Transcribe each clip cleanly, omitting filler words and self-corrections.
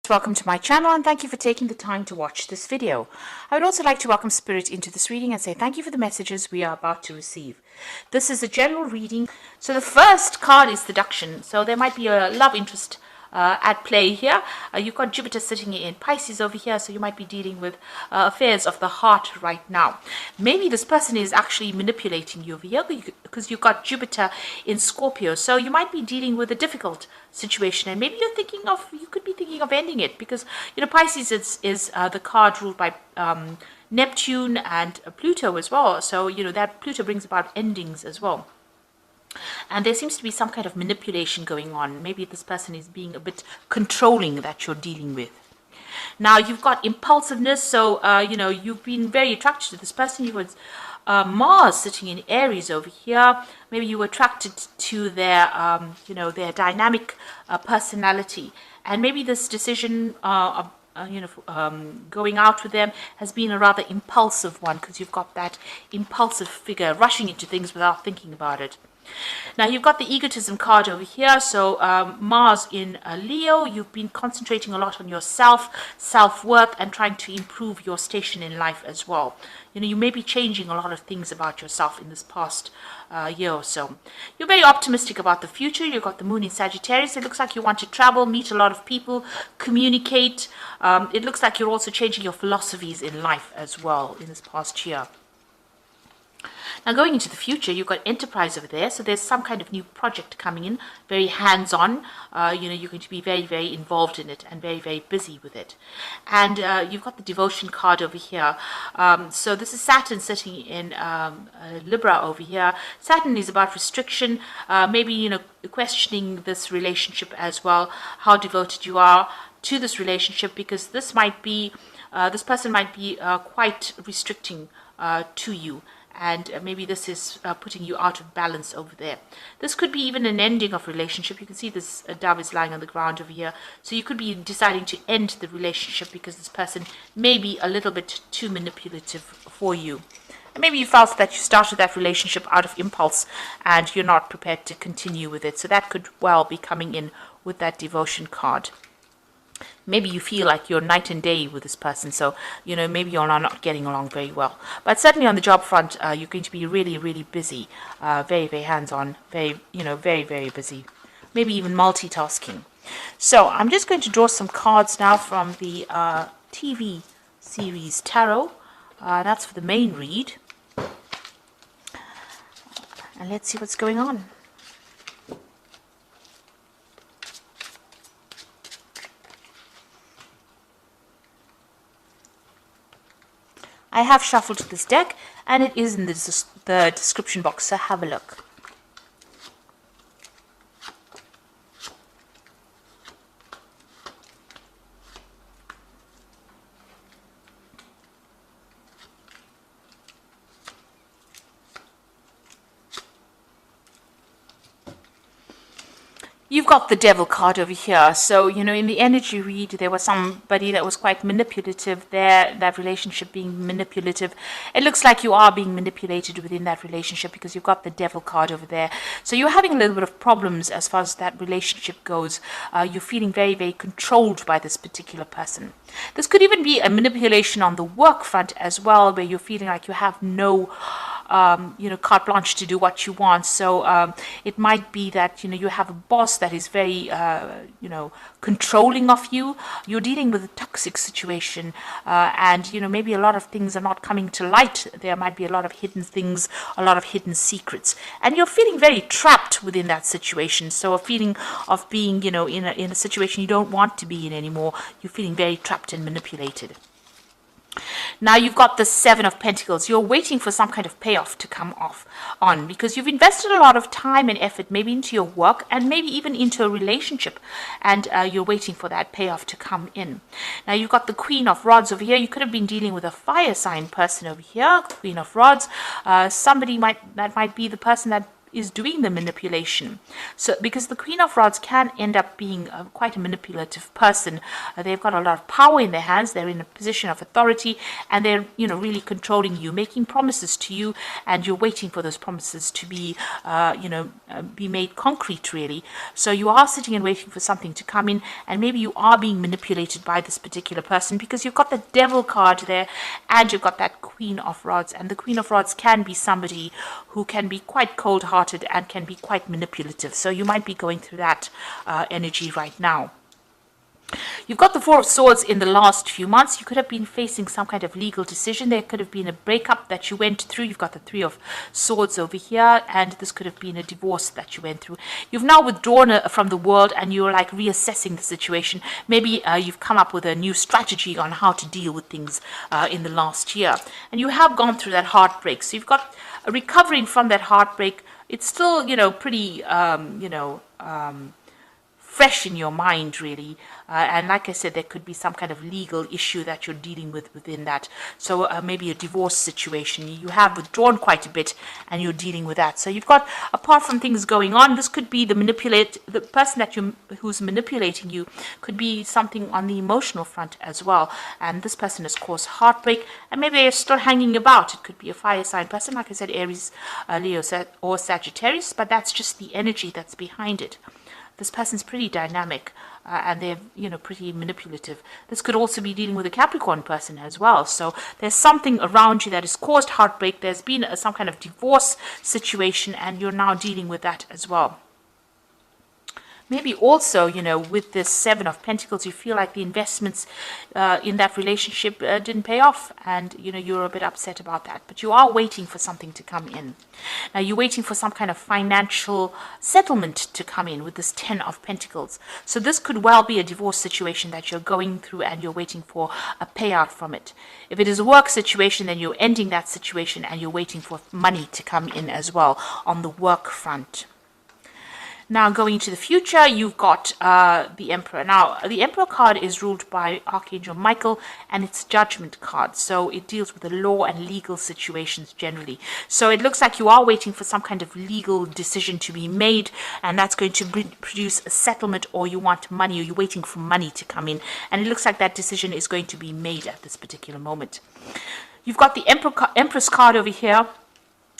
Welcome to my channel and thank you for taking the time to watch this video. I would also like to welcome Spirit into this reading and say thank you for the messages we are about to receive. This is a general reading. So the first card is seduction. So there might be a love interest at play here. You've got Jupiter sitting in Pisces over here, so you might be dealing with affairs of the heart right now. Maybe this person is actually manipulating you over here because you've got Jupiter in Scorpio, so you might be dealing with a difficult situation, and maybe you could be thinking of ending it because Pisces is the card ruled by Neptune and Pluto as well. So that Pluto brings about endings as well. And there seems to be some kind of manipulation going on. Maybe this person is being a bit controlling that you're dealing with. Now, you've got impulsiveness. So, you've been very attracted to this person. You was Mars sitting in Aries over here. Maybe you were attracted to their, their dynamic personality. And maybe this decision of going out with them has been a rather impulsive one because you've got that impulsive figure rushing into things without thinking about it. Now, you've got the egotism card over here. So Mars in Leo, you've been concentrating a lot on yourself, self-worth, and trying to improve your station in life as well. You may be changing a lot of things about yourself in this past year or so. You're very optimistic about the future. You've got the moon in Sagittarius. It looks like you want to travel, meet a lot of people, communicate. It looks like you're also changing your philosophies in life as well in this past year. Now, going into the future, you've got enterprise over there. So there's some kind of new project coming in, very hands-on. You're going to be very, very involved in it and very, very busy with it. And you've got the devotion card over here. So this is Saturn sitting in Libra over here. Saturn is about restriction, maybe, questioning this relationship as well, how devoted you are to this relationship, because this person might be quite restricting to you. And maybe this is putting you out of balance over there. This could be even an ending of relationship. You can see this dove is lying on the ground over here. So you could be deciding to end the relationship because this person may be a little bit too manipulative for you. And maybe you felt that you started that relationship out of impulse and you're not prepared to continue with it. So that could well be coming in with that devotion card. Maybe you feel like you're night and day with this person, so maybe you're not getting along very well. But certainly on the job front, you're going to be really, really busy, very, very hands-on, very, very, very busy. Maybe even multitasking. So I'm just going to draw some cards now from the TV series Tarot. That's for the main read, and let's see what's going on. I have shuffled this deck, and it is in the description box, so have a look. You've got the devil card over here. So, in the energy read, there was somebody that was quite manipulative there, that relationship being manipulative. It looks like you are being manipulated within that relationship because you've got the devil card over there. So you're having a little bit of problems as far as that relationship goes. You're feeling very, very controlled by this particular person. This could even be a manipulation on the work front as well, where you're feeling like you have no carte blanche to do what you want. So it might be that you have a boss that is very controlling of you. You're dealing with a toxic situation, and maybe a lot of things are not coming to light. There might be a lot of hidden things, a lot of hidden secrets, and you're feeling very trapped within that situation. So a feeling of being in a situation you don't want to be in anymore. You're feeling very trapped and manipulated. Now you've got the Seven of Pentacles. You're waiting for some kind of payoff to come on because you've invested a lot of time and effort maybe into your work and maybe even into a relationship, and you're waiting for that payoff to come in. Now you've got the Queen of Rods over here. You could have been dealing with a fire sign person over here, Queen of Rods. Somebody that might be the person that is doing the manipulation. So because the Queen of Rods can end up being quite a manipulative person. They've got a lot of power in their hands. They're in a position of authority, and they're, you know, really controlling you, making promises to you, and you're waiting for those promises to be, be made concrete, really. So you are sitting and waiting for something to come in, and maybe you are being manipulated by this particular person because you've got the Devil card there, and you've got that Queen of Rods. And the Queen of Rods can be somebody who can be quite cold-hearted and can be quite manipulative. So you might be going through that energy right now. You've got the Four of Swords in the last few months. You could have been facing some kind of legal decision. There could have been a breakup that you went through. You've got the Three of Swords over here, and this could have been a divorce that you went through. You've now withdrawn from the world, and you're like reassessing the situation. Maybe you've come up with a new strategy on how to deal with things in the last year. And you have gone through that heartbreak. So you've got recovering from that heartbreak. It's still, pretty, fresh in your mind, really. And like I said, there could be some kind of legal issue that you're dealing with within that. So maybe a divorce situation. You have withdrawn quite a bit and you're dealing with that. So you've got, apart from things going on, this could be the person who's manipulating you could be something on the emotional front as well. And this person has caused heartbreak, and maybe they're still hanging about. It could be a fire sign person, like I said, Aries, Leo, or Sagittarius, but that's just the energy that's behind it. This person's pretty dynamic, and they're, pretty manipulative. This could also be dealing with a Capricorn person as well. So there's something around you that has caused heartbreak. There's been some kind of divorce situation, and you're now dealing with that as well. Maybe also, with this Seven of Pentacles, you feel like the investments in that relationship didn't pay off, and, you're a bit upset about that. But you are waiting for something to come in. Now, you're waiting for some kind of financial settlement to come in with this Ten of Pentacles. So this could well be a divorce situation that you're going through, and you're waiting for a payout from it. If it is a work situation, then you're ending that situation, and you're waiting for money to come in as well on the work front. Now, going into the future, you've got the Emperor. Now, the Emperor card is ruled by Archangel Michael, and it's Judgment card. So it deals with the law and legal situations generally. So it looks like you are waiting for some kind of legal decision to be made, and that's going to produce a settlement, or you want money, or you're waiting for money to come in. And it looks like that decision is going to be made at this particular moment. You've got the Empress card over here.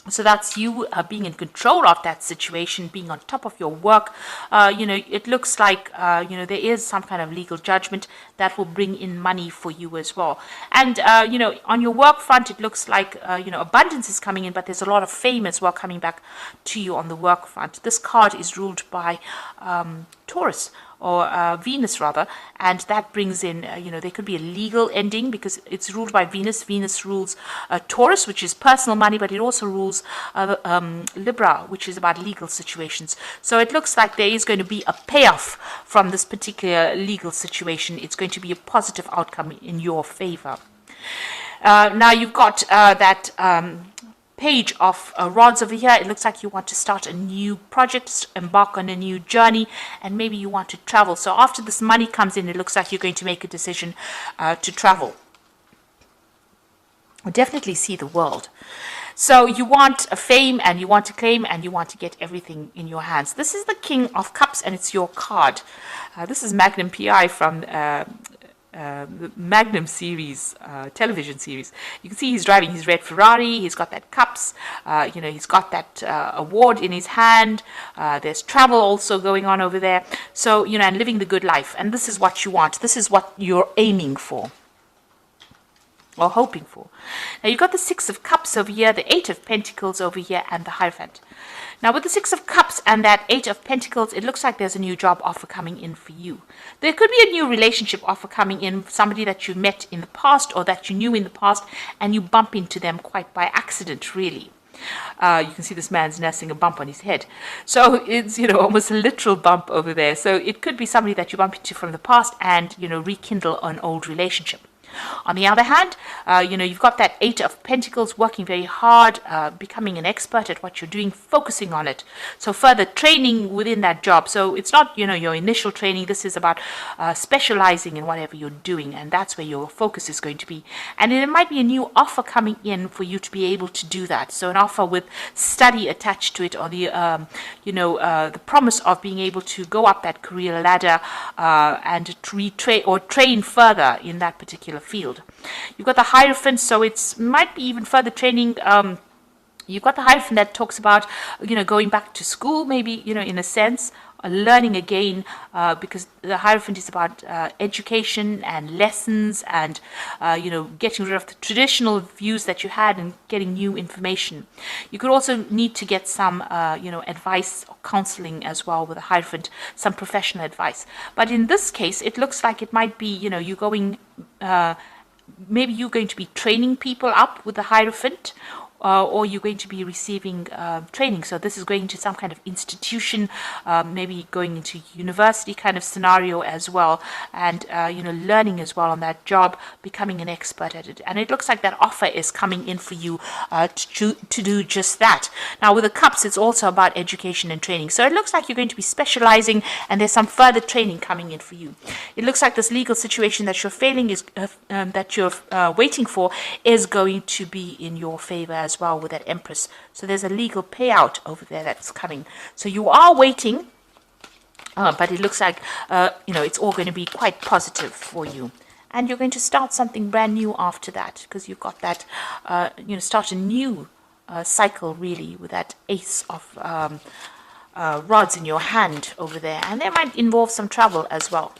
So that's you being in control of that situation, being on top of your work. It looks like, there is some kind of legal judgment that will bring in money for you as well. And, on your work front, it looks like, abundance is coming in, but there's a lot of fame as well coming back to you on the work front. This card is ruled by Taurus, or Venus rather, and that brings in, there could be a legal ending because it's ruled by Venus. Venus rules Taurus, which is personal money, but it also rules Libra, which is about legal situations. So it looks like there is going to be a payoff from this particular legal situation. It's going to be a positive outcome in your favor. Now you've got that Page of Rods over here. It looks like you want to start a new project, embark on a new journey, and maybe you want to travel. So after this money comes in, it looks like you're going to make a decision to travel. Or definitely see the world. So you want a fame, and you want to claim, and you want to get everything in your hands. This is the King of Cups, and it's your card. This is Magnum PI from the Magnum series, television series. You can see he's driving his red Ferrari. He's got that cups. He's got that award in his hand. There's travel also going on over there. So, and living the good life. And this is what you want. This is what you're aiming for, or hoping for. Now you've got the Six of Cups over here, the Eight of Pentacles over here, and the Hierophant. Now with the Six of Cups and that Eight of Pentacles, it looks like there's a new job offer coming in for you. There could be a new relationship offer coming in, somebody that you met in the past or that you knew in the past, and you bump into them quite by accident, really. You can see this man's nursing a bump on his head. So it's, almost a literal bump over there. So it could be somebody that you bump into from the past and, rekindle an old relationship. On the other hand, you've got that Eight of Pentacles, working very hard, becoming an expert at what you're doing, focusing on it. So further training within that job. So it's not, your initial training. This is about specializing in whatever you're doing, and that's where your focus is going to be. And it might be a new offer coming in for you to be able to do that. So an offer with study attached to it, or the promise of being able to go up that career ladder and train further in that particular field. You've got the Hierophant, so it might be even further training. You've got the Hierophant that talks about, going back to school, maybe, in a sense, learning again, because the Hierophant is about education and lessons and, getting rid of the traditional views that you had and getting new information. You could also need to get some, advice or counseling as well with the Hierophant, some professional advice. But in this case, it looks like it might be, you going, maybe you're going to be training people up with the Hierophant, or you're going to be receiving training. So this is going to some kind of institution, maybe going into university kind of scenario as well, and learning as well on that job, becoming an expert at it. And it looks like that offer is coming in for you to do just that. Now with the Cups, it's also about education and training. So it looks like you're going to be specializing, and there's some further training coming in for you. It looks like this legal situation that you're waiting for is going to be in your favor as well with that Empress. So there's a legal payout over there that's coming. So you are waiting, but it looks like it's all going to be quite positive for you. And you're going to start something brand new after that, because you've got that, start a new cycle really with that Ace of Rods in your hand over there. And that might involve some travel as well.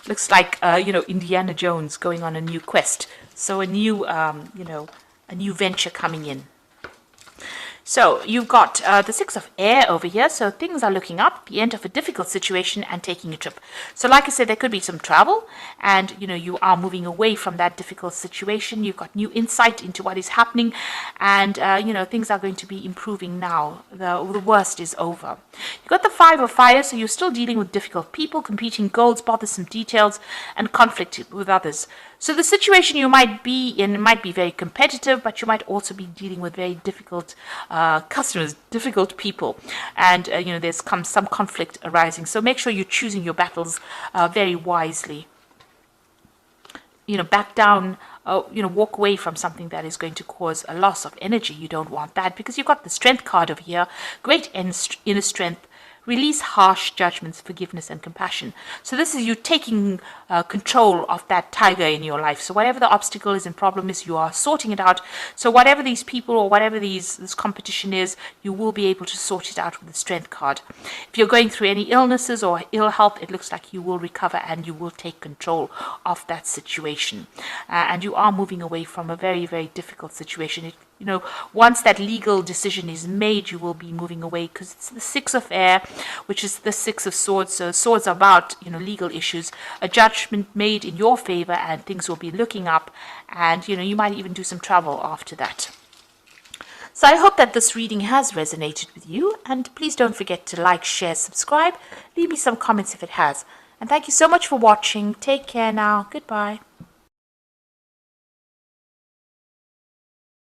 Looks like, Indiana Jones going on a new quest. So a new, a new venture coming in. So you've got the Six of Air over here. So things are looking up, the end of a difficult situation and taking a trip. So like I said, there could be some travel, and you are moving away from that difficult situation. You've got new insight into what is happening, and things are going to be improving now. The worst is over. You've got the Five of Fire, so you're still dealing with difficult people, competing goals, bothersome details, and conflict with others. So the situation you might be in might be very competitive, but you might also be dealing with very difficult customers, difficult people, and there's some conflict arising. So make sure you're choosing your battles very wisely. Back down, walk away from something that is going to cause a loss of energy. You don't want that, because you've got the Strength card over here, great inner strength. Release harsh judgments, forgiveness, and compassion. So this is you taking control of that tiger in your life. So whatever the obstacle is and problem is, you are sorting it out. So whatever these people or whatever this competition is, you will be able to sort it out with the Strength card. If you're going through any illnesses or ill health, it looks like you will recover and you will take control of that situation. And you are moving away from a very, very difficult situation. Once that legal decision is made, you will be moving away, because it's the Six of Air, which is the Six of Swords. So swords are about, legal issues, a judgment made in your favor, and things will be looking up, and, you might even do some travel after that. So I hope that this reading has resonated with you, and please don't forget to like, share, subscribe, leave me some comments if it has. And thank you so much for watching. Take care now. Goodbye.